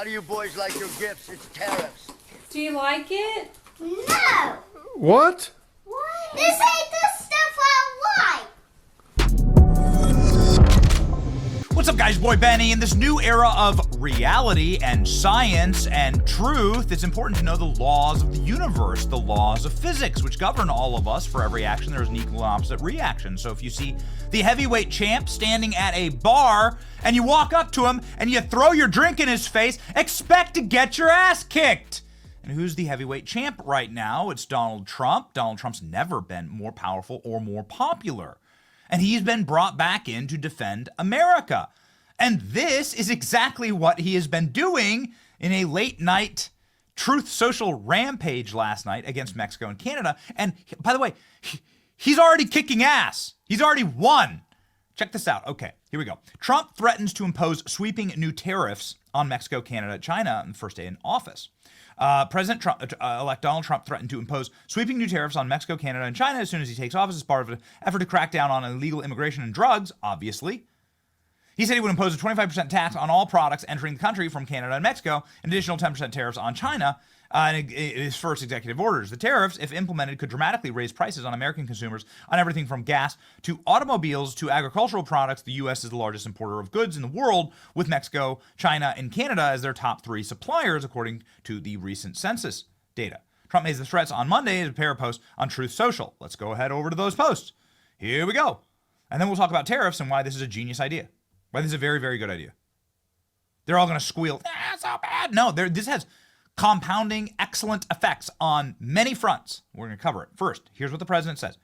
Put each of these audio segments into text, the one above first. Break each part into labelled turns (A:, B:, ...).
A: do you boys like your gifts? It's tariffs.
B: Do you like it?
C: No!
D: What?
C: This ain't the stuff I like!
E: What's up, guys? Boy Benny. In this new era of reality and science and truth, it's important to know the laws of the universe, the laws of physics, which govern all of us. For every action, there's an equal and opposite reaction. So if you see the heavyweight champ standing at a bar and you walk up to him and you throw your drink in his face, expect to get your ass kicked. And who's the heavyweight champ right now? It's Donald Trump. Donald Trump's never been more powerful or more popular. And he's been brought back in to defend America. And this is exactly what he has been doing in a late night Truth Social rampage last night against Mexico and Canada. And by the way, he's already kicking ass. He's already won. Check this out. Okay, here we go. Trump threatens to impose sweeping new tariffs on Mexico, Canada, China on the first day in office. President-elect Donald Trump threatened to impose sweeping new tariffs on Mexico, Canada, and China as soon as he takes office as part of an effort to crack down on illegal immigration and drugs, obviously. He said he would impose a 25% tax on all products entering the country from Canada and Mexico, an additional 10% tariffs on China, in his first executive orders. The tariffs, if implemented, could dramatically raise prices on American consumers on everything from gas to automobiles to agricultural products. The U.S. is the largest importer of goods in the world, with Mexico, China, and Canada as their top three suppliers, according to the recent census data. Trump made the threats on Monday in a pair of posts on Truth Social. Let's go ahead over to those posts. Here we go. And then we'll talk about tariffs and why this is a genius idea. Why this is a very, very good idea. They're all going to squeal, that's so bad. No, this has compounding excellent effects on many fronts. We're going to cover it. First, here's what the president says.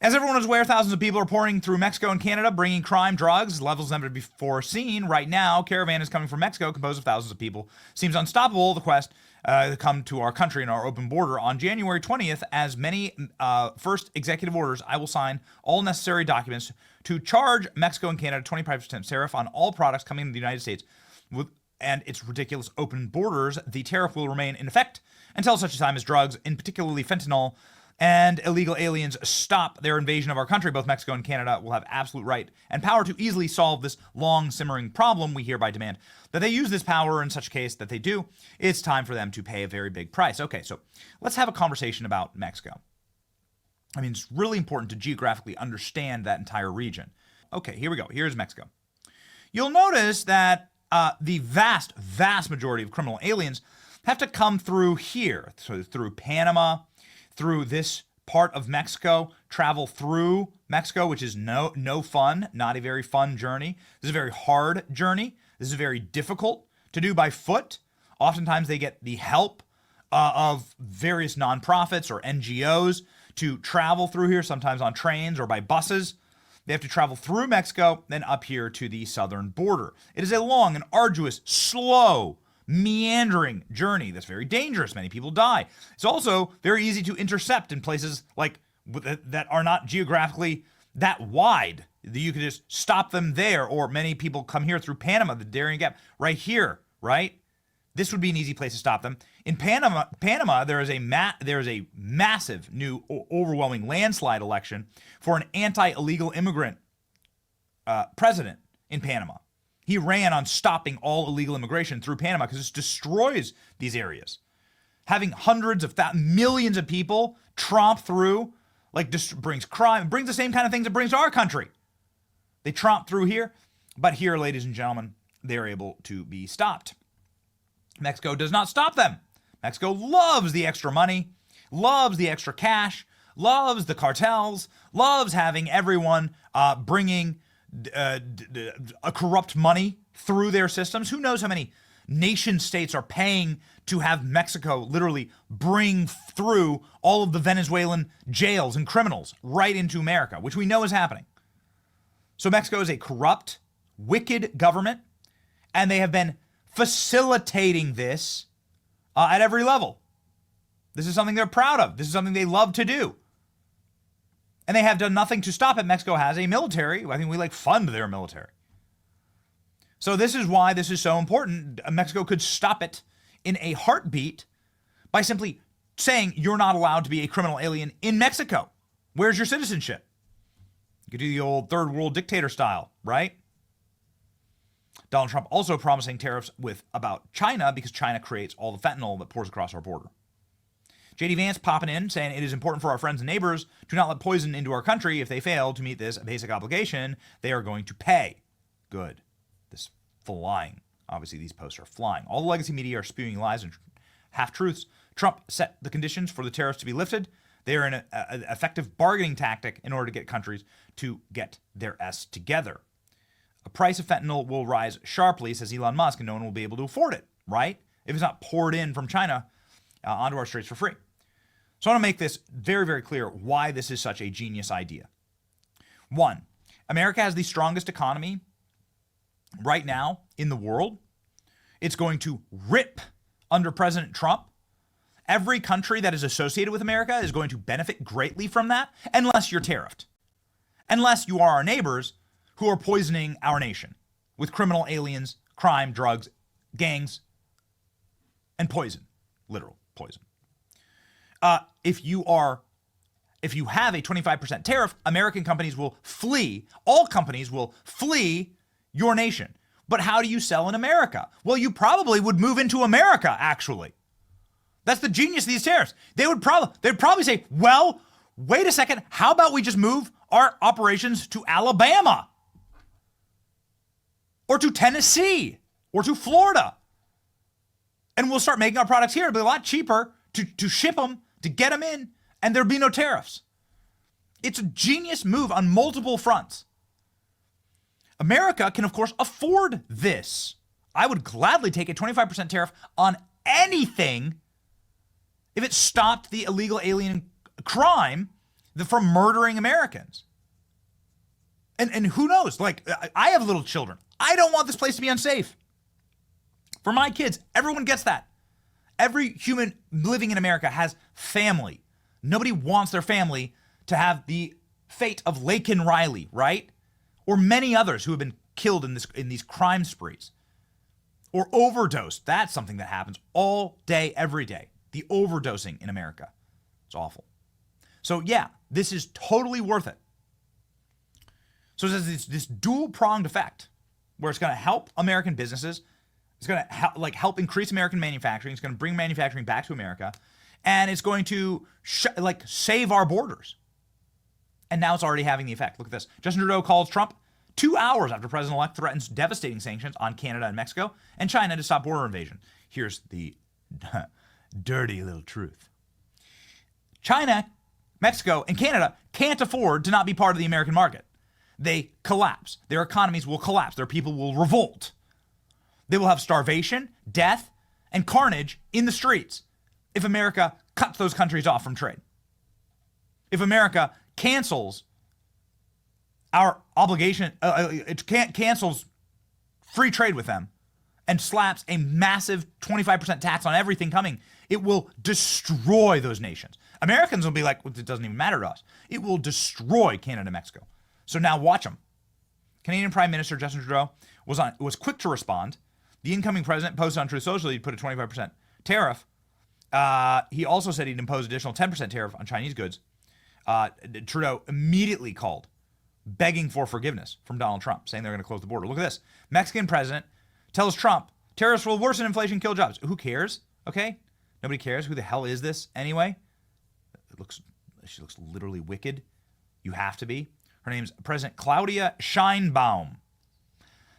E: As everyone is aware, thousands of people are pouring through Mexico and Canada, bringing crime, drugs, levels never before seen. Right now, Caravan is coming from Mexico, composed of thousands of people. Seems unstoppable, the quest to come to our country and our open border. On January 20th, as many first executive orders, I will sign all necessary documents to charge Mexico and Canada 25% tariff on all products coming into the United States and its ridiculous open borders. The tariff will remain in effect until such a time as drugs, in particularly fentanyl, and illegal aliens stop their invasion of our country. Both Mexico and Canada will have absolute right and power to easily solve this long simmering problem. We hereby demand that they use this power. In such case that they do, it's time for them to pay a very big price. Okay, so let's have a conversation about Mexico. I mean, it's really important to geographically understand that entire region. Okay, here we go. Here's Mexico. You'll notice that the vast, vast majority of criminal aliens have to come through here, so through Panama, through this part of Mexico, travel through Mexico, which is no fun, not a very fun journey. This is a very hard journey. This is very difficult to do by foot. Oftentimes they get the help of various nonprofits or NGOs to travel through here, sometimes on trains or by buses. They have to travel through Mexico, then up here to the southern border. It is a long and arduous, slow, meandering journey that's very dangerous. Many people die. It's also very easy to intercept in places like that are not geographically that wide. You could just stop them there, or many people come here through Panama, the Darien Gap, right here, right? This would be an easy place to stop them. In Panama, there is a massive new overwhelming landslide election for an anti-illegal immigrant president in Panama. He ran on stopping all illegal immigration through Panama because it destroys these areas. Having hundreds of millions of people tromp through brings crime, brings the same kind of things it brings to our country. They tromp through here, but here, ladies and gentlemen, they're able to be stopped. Mexico does not stop them. Mexico loves the extra money, loves the extra cash, loves the cartels, loves having everyone bringing a corrupt money through their systems. Who knows how many nation states are paying to have Mexico literally bring through all of the Venezuelan jails and criminals right into America, which we know is happening. So Mexico is a corrupt, wicked government, and they have been facilitating this at every level. This is something they're proud of. This is something they love to do. And they have done nothing to stop it. Mexico has a military. I think we fund their military. So this is why this is so important. Mexico could stop it in a heartbeat by simply saying you're not allowed to be a criminal alien in Mexico. Where's your citizenship? You could do the old third world dictator style, right? Donald Trump also promising tariffs about China because China creates all the fentanyl that pours across our border. J.D. Vance popping in saying it is important for our friends and neighbors to not let poison into our country. If they fail to meet this basic obligation, they are going to pay. Good. This flying. Obviously, these posts are flying. All the legacy media are spewing lies and half-truths. Trump set the conditions for the tariffs to be lifted. They are an effective bargaining tactic in order to get countries to get their S together. The price of fentanyl will rise sharply, says Elon Musk, and no one will be able to afford it, right? If it's not poured in from China onto our streets for free. So I want to make this very, very clear why this is such a genius idea. One, America has the strongest economy right now in the world. It's going to rip under President Trump. Every country that is associated with America is going to benefit greatly from that, unless you're tariffed. Unless you are our neighbors who are poisoning our nation with criminal aliens, crime, drugs, gangs, and poison. Literal poison. If you have a 25% tariff, American companies will flee. All companies will flee your nation. But how do you sell in America? Well, you probably would move into America, actually. That's the genius of these tariffs. They'd probably say, well, wait a second, how about we just move our operations to Alabama? Or to Tennessee? Or to Florida? And we'll start making our products here. It'll be a lot cheaper to ship them, to get them in, and there'll be no tariffs. It's a genius move on multiple fronts. America can, of course, afford this. I would gladly take a 25% tariff on anything if it stopped the illegal alien crime from murdering Americans. And who knows? Like, I have little children. I don't want this place to be unsafe. For my kids, everyone gets that. Every human living in America has family. Nobody wants their family to have the fate of Laken Riley, right? Or many others who have been killed in these crime sprees. Or overdosed. That's something that happens all day, every day. The overdosing in America. It's awful. So yeah, this is totally worth it. So it has this dual-pronged effect where it's going to help American businesses. It's going to help increase American manufacturing. It's going to bring manufacturing back to America. And it's going to save our borders. And now it's already having the effect. Look at this. Justin Trudeau calls Trump 2 hours after President-elect threatens devastating sanctions on Canada and Mexico and China to stop border invasion. Here's the dirty little truth. China, Mexico, and Canada can't afford to not be part of the American market. They collapse. Their economies will collapse. Their people will revolt. They will have starvation, death, and carnage in the streets if America cuts those countries off from trade. If America cancels our obligation, cancels free trade with them and slaps a massive 25% tax on everything coming, it will destroy those nations. Americans will be like, well, it doesn't even matter to us. It will destroy Canada and Mexico. So now watch them. Canadian Prime Minister Justin Trudeau was quick to respond. The incoming president posted on Truth Social he'd put a 25% tariff. He also said he'd impose additional 10% tariff on Chinese goods. Trudeau immediately called, begging for forgiveness from Donald Trump, saying they're going to close the border. Look at this. Mexican president tells Trump, tariffs will worsen inflation, kill jobs. Who cares? Okay? Nobody cares. Who the hell is this anyway? She looks literally wicked. You have to be. Her name's President Claudia Sheinbaum.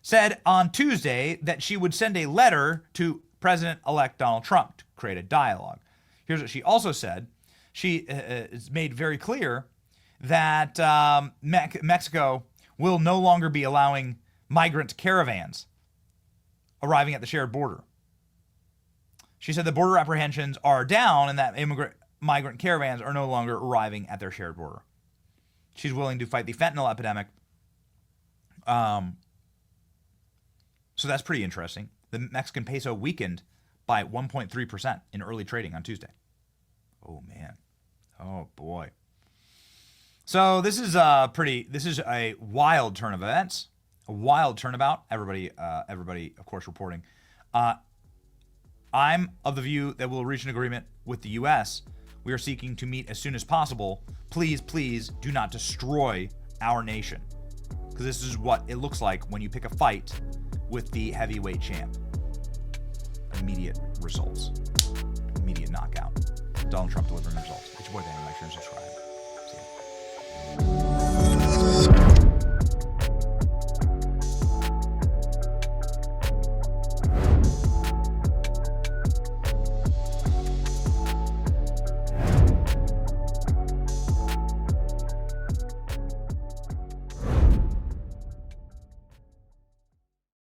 E: Said on Tuesday that she would send a letter to President-elect Donald Trump to create a dialogue. Here's what she also said. She has made very clear that Mexico will no longer be allowing migrant caravans arriving at the shared border. She said the border apprehensions are down and that migrant caravans are no longer arriving at their shared border. She's willing to fight the fentanyl epidemic. So that's pretty interesting. The Mexican peso weakened by 1.3% in early trading on Tuesday. Oh, man. Oh, boy. So this is a wild turn of events, a wild turnabout. Everybody, of course, reporting. I'm of the view that we'll reach an agreement with the U.S. We are seeking to meet as soon as possible. Please, please do not destroy our nation. Because because this is what it looks like when you pick a fight with the heavyweight champ. Immediate results. Immediate knockout. Donald Trump delivering results. It's your boy, Danny. Make sure and subscribe.